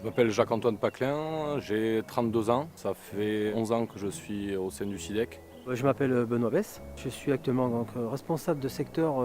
Je m'appelle Jacques-Antoine Paclin, j'ai 32 ans. Ça fait 11 ans que je suis au sein du SIDEC. Je m'appelle Benoît Bess, je suis actuellement responsable de secteur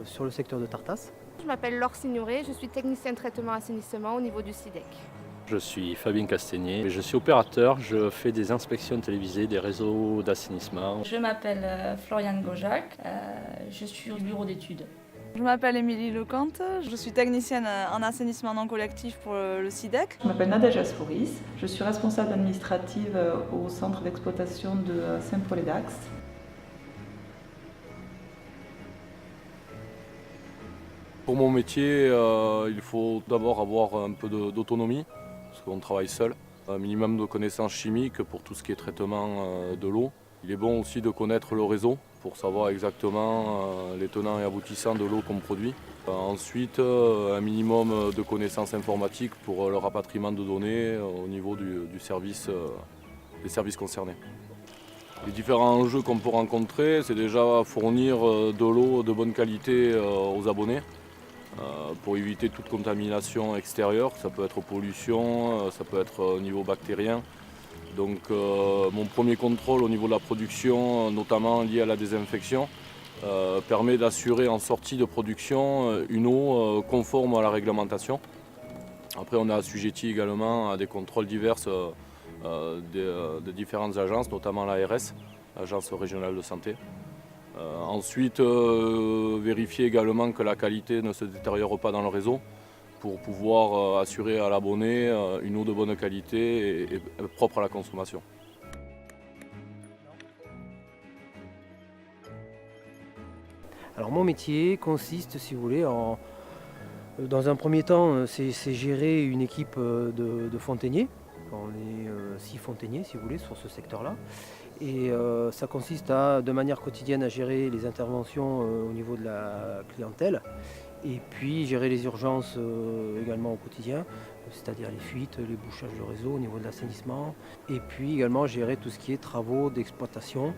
sur le secteur de Tartas. Je m'appelle Laure Signoret, je suis technicienne traitement assainissement au niveau du SIDEC. Je suis Fabien Castagnier, je suis opérateur, je fais des inspections télévisées des réseaux d'assainissement. Je m'appelle Floriane Gaujac, je suis au bureau d'études. Je m'appelle Émilie Lecante, je suis technicienne en assainissement non collectif pour le SIDEC. Je m'appelle Nadège Asfouris, je suis responsable administrative au centre d'exploitation de Saint-Paul-et-Dax. Pour mon métier, il faut d'abord avoir un peu d'autonomie, parce qu'on travaille seul. Un minimum de connaissances chimiques pour tout ce qui est traitement de l'eau. Il est bon aussi de connaître le réseau pour savoir exactement les tenants et aboutissants de l'eau qu'on produit. Ensuite, un minimum de connaissances informatiques pour le rapatriement de données au niveau des services concernés. Les différents enjeux qu'on peut rencontrer, c'est déjà fournir de l'eau de bonne qualité aux abonnés pour éviter toute contamination extérieure. Ça peut être pollution, ça peut être au niveau bactérien. Donc mon premier contrôle au niveau de la production, notamment lié à la désinfection, permet d'assurer en sortie de production une eau conforme à la réglementation. Après, on est assujetti également à des contrôles divers de différentes agences, notamment l'ARS, l'Agence régionale de santé. Ensuite, vérifier également que la qualité ne se détériore pas dans le réseau pour pouvoir assurer à l'abonné une eau de bonne qualité et propre à la consommation. Alors mon métier consiste, si vous voulez, dans un premier temps, c'est gérer une équipe de fontainiers. On est 6 fontainiers, si vous voulez, sur ce secteur-là. Et ça consiste de manière quotidienne à gérer les interventions au niveau de la clientèle et puis gérer les urgences également au quotidien, c'est-à-dire les fuites, les bouchages de réseau au niveau de l'assainissement et puis également gérer tout ce qui est travaux d'exploitation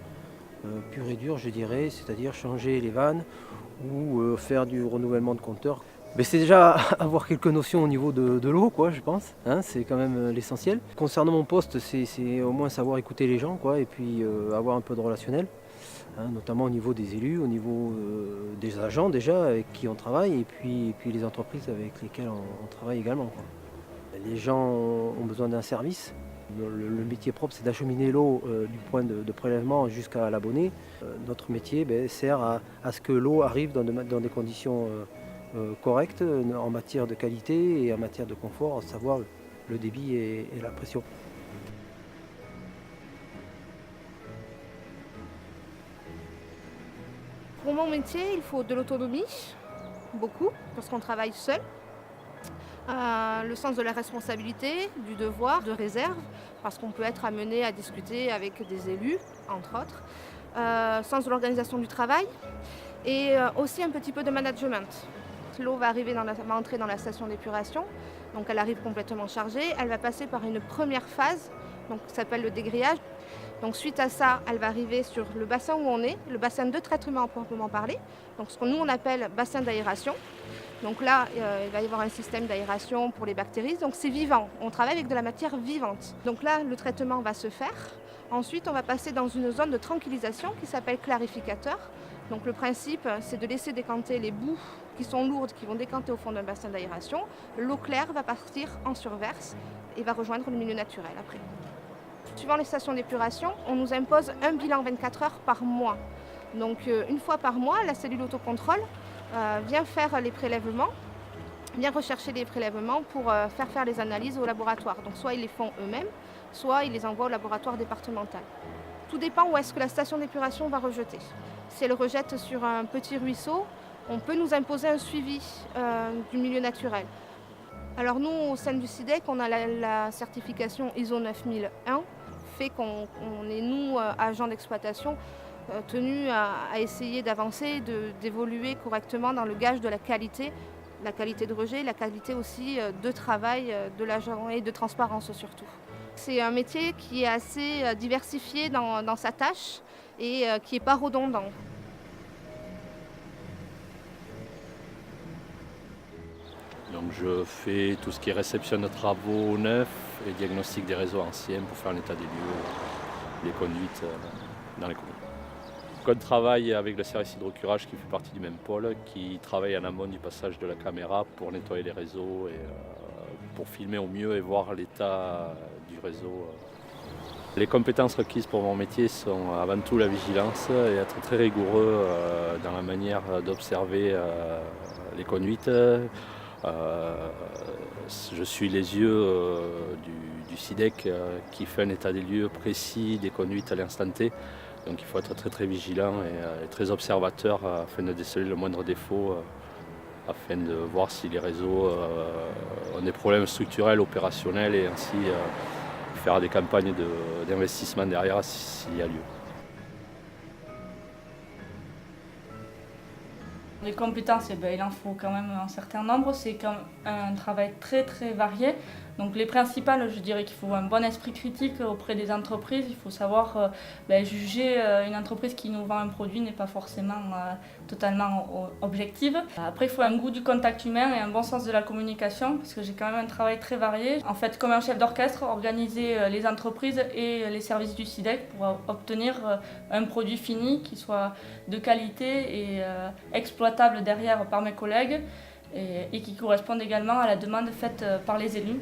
pur et dur, je dirais, c'est-à-dire changer les vannes ou faire du renouvellement de compteurs. Mais c'est déjà avoir quelques notions au niveau de l'eau, quoi, je pense. Hein, c'est quand même l'essentiel. Concernant mon poste, c'est au moins savoir écouter les gens, quoi, et puis avoir un peu de relationnel, hein, notamment au niveau des élus, au niveau des agents déjà avec qui on travaille, et puis les entreprises avec lesquelles on travaille également, quoi. Les gens ont besoin d'un service. Le métier propre, c'est d'acheminer l'eau du point de prélèvement jusqu'à l'abonné. Notre métier sert à ce que l'eau arrive dans des conditions correctes en matière de qualité et en matière de confort, à savoir le débit et la pression. Pour mon métier, il faut de l'autonomie, beaucoup, parce qu'on travaille seul. Le sens de la responsabilité, du devoir, de réserve, parce qu'on peut être amené à discuter avec des élus, entre autres. Sens de l'organisation du travail et aussi un petit peu de management. L'eau va entrer dans la station d'épuration, donc elle arrive complètement chargée. Elle va passer par une première phase, donc ça s'appelle le dégrillage. Donc suite à ça, elle va arriver sur le bassin où on est, le bassin de traitement à proprement parler, donc ce que nous on appelle bassin d'aération. Donc là, il va y avoir un système d'aération pour les bactéries, donc c'est vivant, on travaille avec de la matière vivante. Donc là, le traitement va se faire. Ensuite, on va passer dans une zone de tranquillisation qui s'appelle clarificateur. Donc le principe, c'est de laisser décanter les boues qui sont lourdes, qui vont décanter au fond d'un bassin d'aération. L'eau claire va partir en surverse et va rejoindre le milieu naturel après. Suivant les stations d'épuration, on nous impose un bilan 24 heures par mois. Donc une fois par mois, la cellule autocontrôle vient faire les prélèvements, vient rechercher les prélèvements pour faire les analyses au laboratoire. Donc soit ils les font eux-mêmes, soit ils les envoient au laboratoire départemental. Tout dépend où est-ce que la station d'épuration va rejeter. Si elle rejette sur un petit ruisseau, on peut nous imposer un suivi du milieu naturel. Alors nous, au sein du SIDEC, on a la certification ISO 9001, fait qu'on est, nous, agents d'exploitation, tenus à essayer d'avancer, d'évoluer correctement dans le gage de la qualité de rejet, la qualité aussi de travail de l'agent et de transparence surtout. C'est un métier qui est assez diversifié dans sa tâche et qui n'est pas redondant. Donc Donc je fais tout ce qui est réception de travaux neufs et diagnostic des réseaux anciens pour faire un état des lieux, les conduites dans les communes. On travaille avec le service hydrocurage qui fait partie du même pôle, qui travaille en amont du passage de la caméra pour nettoyer les réseaux et pour filmer au mieux et voir l'état du réseau. Les compétences requises pour mon métier sont avant tout la vigilance et être très rigoureux dans la manière d'observer les conduites. Je suis les yeux du SIDEC qui fait un état des lieux précis des conduites à l'instant T. Donc il faut être très vigilant et très observateur afin de déceler le moindre défaut, afin de voir si les réseaux ont des problèmes structurels, opérationnels et ainsi faire des campagnes d'investissement derrière s'il y a lieu. Les compétences, il en faut quand même un certain nombre. C'est quand même un travail très varié. Donc les principales, je dirais qu'il faut un bon esprit critique auprès des entreprises. Il faut savoir juger une entreprise qui nous vend un produit n'est pas forcément totalement objective. Après, il faut un goût du contact humain et un bon sens de la communication parce que j'ai quand même un travail très varié. En fait, comme un chef d'orchestre, organiser les entreprises et les services du SIDEC pour obtenir un produit fini qui soit de qualité et exploitable derrière par mes collègues et qui corresponde également à la demande faite par les élus.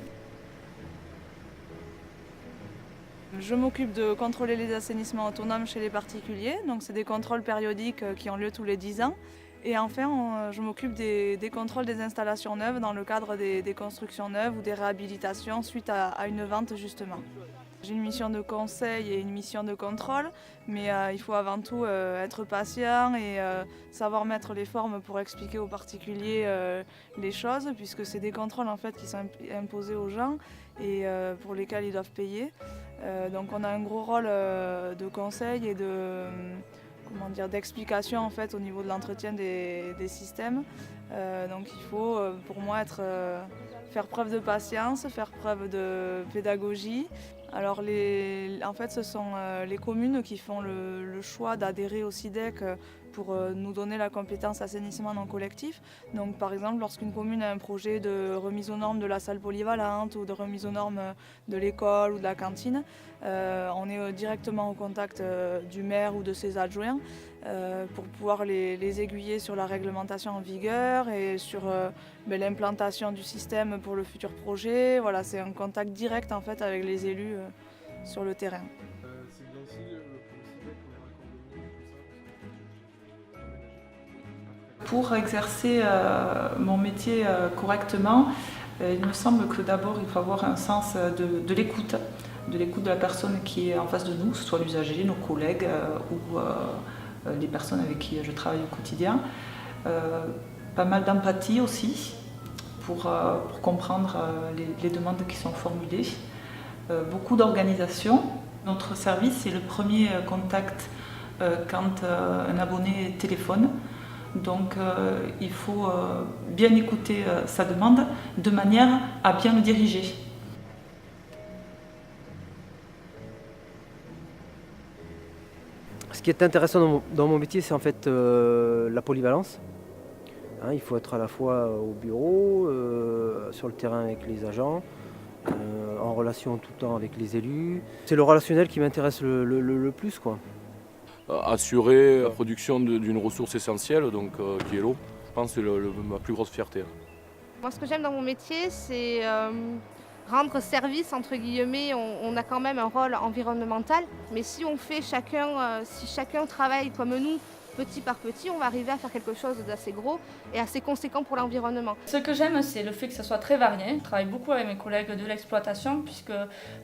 Je m'occupe de contrôler les assainissements autonomes chez les particuliers, donc c'est des contrôles périodiques qui ont lieu tous les 10 ans. Et enfin, je m'occupe des contrôles des installations neuves dans le cadre des constructions neuves ou des réhabilitations suite à une vente justement. J'ai une mission de conseil et une mission de contrôle, mais il faut avant tout être patient et savoir mettre les formes pour expliquer aux particuliers les choses, puisque c'est des contrôles en fait qui sont imposés aux gens et pour lesquels ils doivent payer. Donc on a un gros rôle de conseil et d'explication en fait au niveau de l'entretien des systèmes. Donc il faut pour moi faire preuve de patience, faire preuve de pédagogie. Alors en fait ce sont les communes qui font le choix d'adhérer au SIDEC pour nous donner la compétence assainissement non collectif. Donc par exemple lorsqu'une commune a un projet de remise aux normes de la salle polyvalente ou de remise aux normes de l'école ou de la cantine, on est directement au contact du maire ou de ses adjoints pour pouvoir les aiguiller sur la réglementation en vigueur et sur l'implantation du système pour le futur projet. Voilà, c'est un contact direct en fait avec les élus sur le terrain. C'est bien aussi le SIDEC qu'on Pour exercer mon métier correctement, il me semble que d'abord il faut avoir un sens de l'écoute de la personne qui est en face de nous, que ce soit l'usager, nos collègues ou les personnes avec qui je travaille au quotidien. Pas mal d'empathie aussi pour comprendre les demandes qui sont formulées. Beaucoup d'organisation. Notre service est le premier contact quand un abonné téléphone. Donc il faut bien écouter sa demande de manière à bien le diriger. Ce qui est intéressant dans mon métier, c'est en fait la polyvalence. Il faut être à la fois au bureau, sur le terrain avec les agents, en relation tout le temps avec les élus. C'est le relationnel qui m'intéresse le plus, quoi. Assurer la production d'une ressource essentielle, donc, qui est l'eau, je pense que c'est ma plus grosse fierté. Moi, ce que j'aime dans mon métier, c'est rendre service, entre guillemets. On a quand même un rôle environnemental, mais si on fait si chacun travaille comme nous, petit par petit, on va arriver à faire quelque chose d'assez gros et assez conséquent pour l'environnement. Ce que j'aime, c'est le fait que ça soit très varié. Je travaille beaucoup avec mes collègues de l'exploitation, puisque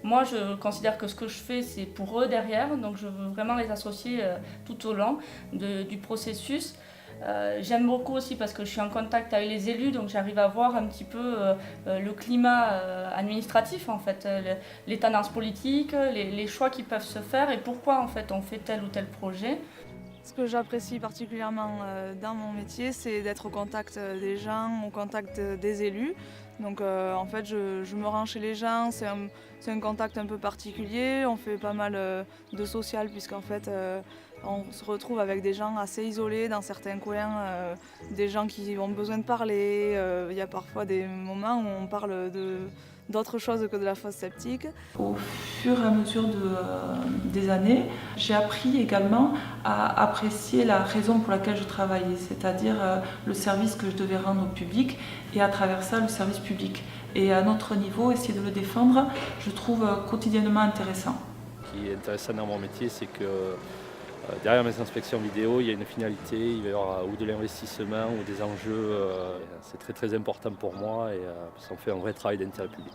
moi, je considère que ce que je fais, c'est pour eux derrière. Donc, je veux vraiment les associer tout au long du processus. J'aime beaucoup aussi parce que je suis en contact avec les élus, donc j'arrive à voir un petit peu le climat administratif, en fait, les tendances politiques, les choix qui peuvent se faire et pourquoi en fait on fait tel ou tel projet. Ce que j'apprécie particulièrement dans mon métier, c'est d'être au contact des gens, au contact des élus. Donc en fait, je me rends chez les gens, c'est un contact un peu particulier. On fait pas mal de social puisqu'en fait, On se retrouve avec des gens assez isolés dans certains coins, des gens qui ont besoin de parler. Il y a parfois des moments où on parle d'autre chose que de la fosse septique. Au fur et à mesure des années, j'ai appris également à apprécier la raison pour laquelle je travaillais, c'est-à-dire le service que je devais rendre au public et à travers ça le service public. Et à notre niveau, essayer de le défendre, je trouve quotidiennement intéressant. Ce qui est intéressant dans mon métier, c'est que derrière mes inspections vidéo, il y a une finalité, il va y avoir ou de l'investissement ou des enjeux. C'est très très important pour moi et ça me fait un vrai travail d'intérêt public.